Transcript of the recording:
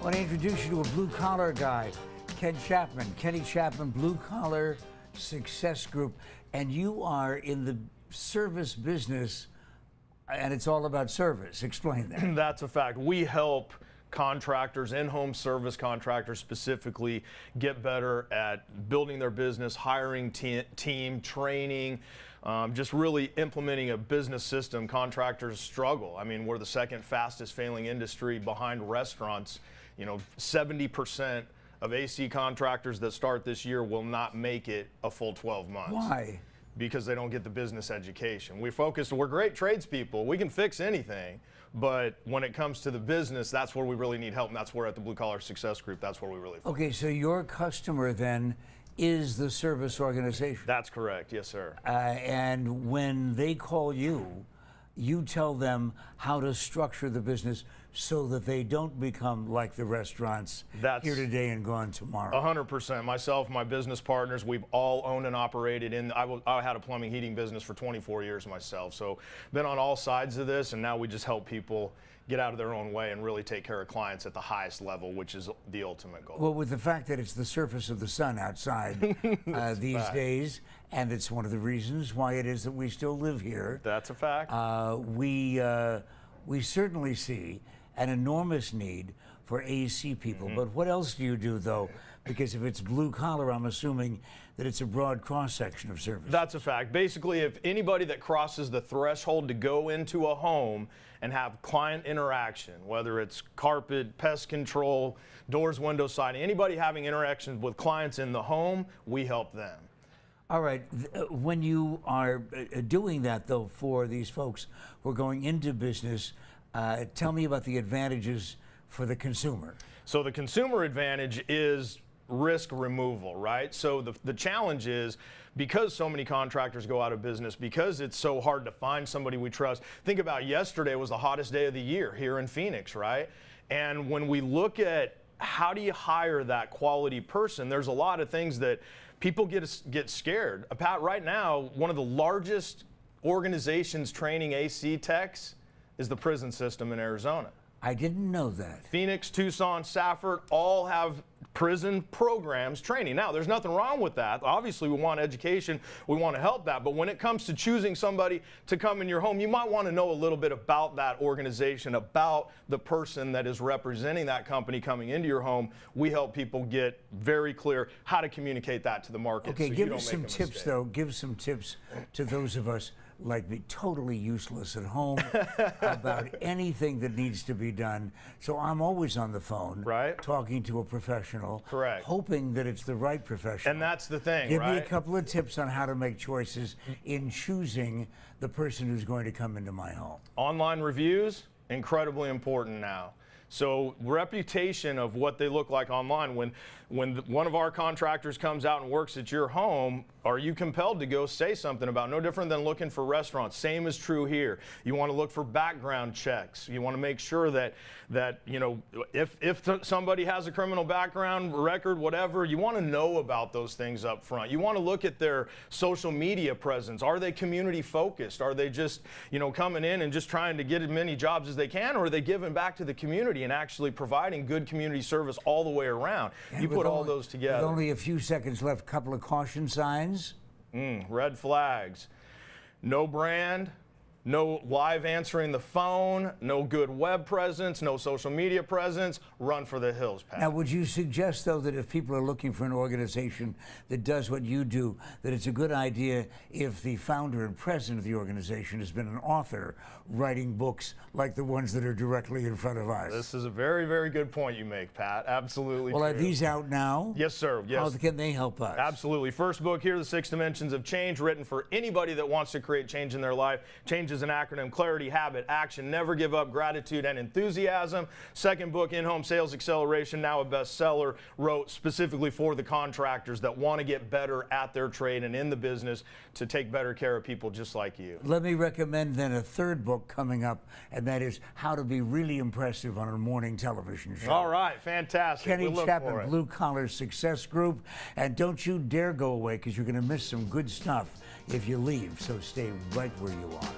I want to introduce you to a blue-collar guy, Kenny Chapman, Blue Collar Success Group. And you are in the service business, and it's all about service. Explain that. That's a fact. We help contractors, in-home service contractors specifically, get better at building their business, hiring team, training, just really implementing a business system. Contractors struggle. I mean, we're the second fastest failing industry behind restaurants. You know, 70% of AC contractors that start this year will not make it a full 12 months. Why? Because they don't get the business education. We're great tradespeople. We can fix anything. But when it comes to the business, that's where we really need help. And that's where at the Blue Collar Success Group, that's where we really focus. Okay, so your customer then is the service organization. That's correct, yes, sir. And when they call you, you tell them how to structure the business so that they don't become like the restaurants here today and gone tomorrow. 100%. Myself, my business partners, we've all owned and operated I had a plumbing heating business for 24 years myself. So been on all sides of this, and now we just help people get out of their own way and really take care of clients at the highest level, which is the ultimate goal. Well, with the fact that it's the surface of the sun outside these days, and it's one of the reasons why it is that we still live here. That's a fact. We certainly see an enormous need for AC people. But what else do you do, though? Because if it's blue collar, I'm assuming that it's a broad cross-section of service. That's a fact. Basically, if anybody that crosses the threshold to go into a home and have client interaction, whether it's carpet, pest control, doors, windows, siding, anybody having interactions with clients in the home, we help them. All right. When you are doing that, though, for these folks who are going into business, tell me about the advantages for the consumer. So the consumer advantage is risk removal, right? So the challenge is, because so many contractors go out of business, because it's so hard to find somebody we trust. Think about yesterday was the hottest day of the year here in Phoenix, right? And when we look at how do you hire that quality person, there's a lot of things that people get scared. Right now, one of the largest organizations training AC techs is the prison system in Arizona. I didn't know that. Phoenix, Tucson, Safford all have prison programs training. Now, there's nothing wrong with that. Obviously, we want education. We want to help that. But when it comes to choosing somebody to come in your home, you might want to know a little bit about that organization, about the person that is representing that company coming into your home. We help people get very clear how to communicate that to the market. Okay, so give us some tips, though. Give some tips to those of us like me, totally useless at home, about anything that needs to be done. So I'm always on the phone, right, talking to a professional, correct, hoping that it's the right professional. And that's the thing, Give me a couple of tips on how to make choices in choosing the person who's going to come into my home. Online reviews, incredibly important now. So reputation of what they look like online. When one of our contractors comes out and works at your home, are you compelled to go say something about? No different than looking for restaurants. Same is true here. You want to look for background checks. You want to make sure that you know, if somebody has a criminal background record, whatever, you want to know about those things up front. You want to look at their social media presence. Are they community focused? Are they just, you know, coming in and just trying to get as many jobs as they can, or are they giving back to the community and actually providing good community service all the way around? And you put all those together. With only a few seconds left, couple of caution signs. Red flags. No brand, no live answering the phone, no good web presence, no social media presence. Run for the hills, Pat. Now, would you suggest, though, that if people are looking for an organization that does what you do, that it's a good idea if the founder and president of the organization has been an author writing books like the ones that are directly in front of us? This is a very, very good point you make, Pat. Absolutely. Well, are these out now? Yes, sir. Yes. How can they help us? Absolutely. First book here, The 6 Dimensions of Change, written for anybody that wants to create change in their life. Change is an acronym: clarity, habit, action, never give up, gratitude, and enthusiasm. Second book, In-Home Sales Acceleration, now a bestseller, wrote specifically for the contractors that want to get better at their trade and in the business to take better care of people just like you. Let me recommend then a third book coming up, and that is How to Be Really Impressive on a Morning Television Show. All right, fantastic. Kenny Chapman, Blue Collar Success Group. And don't you dare go away, because you're going to miss some good stuff if you leave. So stay right where you are.